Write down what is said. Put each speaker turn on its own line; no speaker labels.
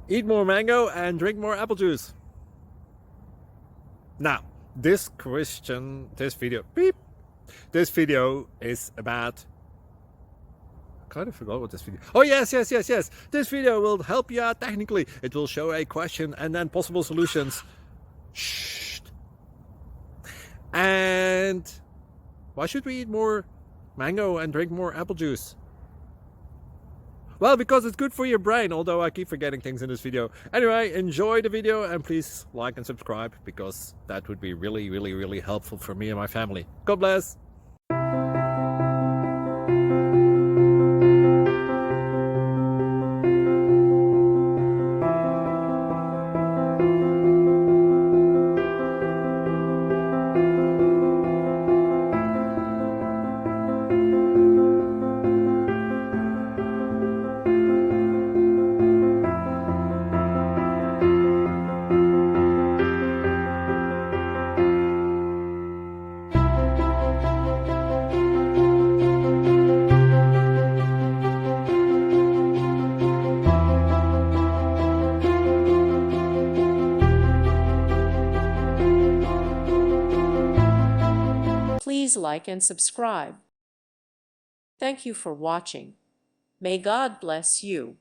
Eat more mango and drink more apple juice. Now, this video is about, I kind of forgot what this video. Oh, yes. This video will help you out technically. It will show a question and then possible solutions. Shh. And why should we eat more mango and drink more apple juice? Well, because it's good for your brain, although I keep forgetting things in this video. Anyway, enjoy the video and please like and subscribe, because that would be really helpful for me and my family. God bless.
Please like and subscribe. Thank you for watching. May God bless you.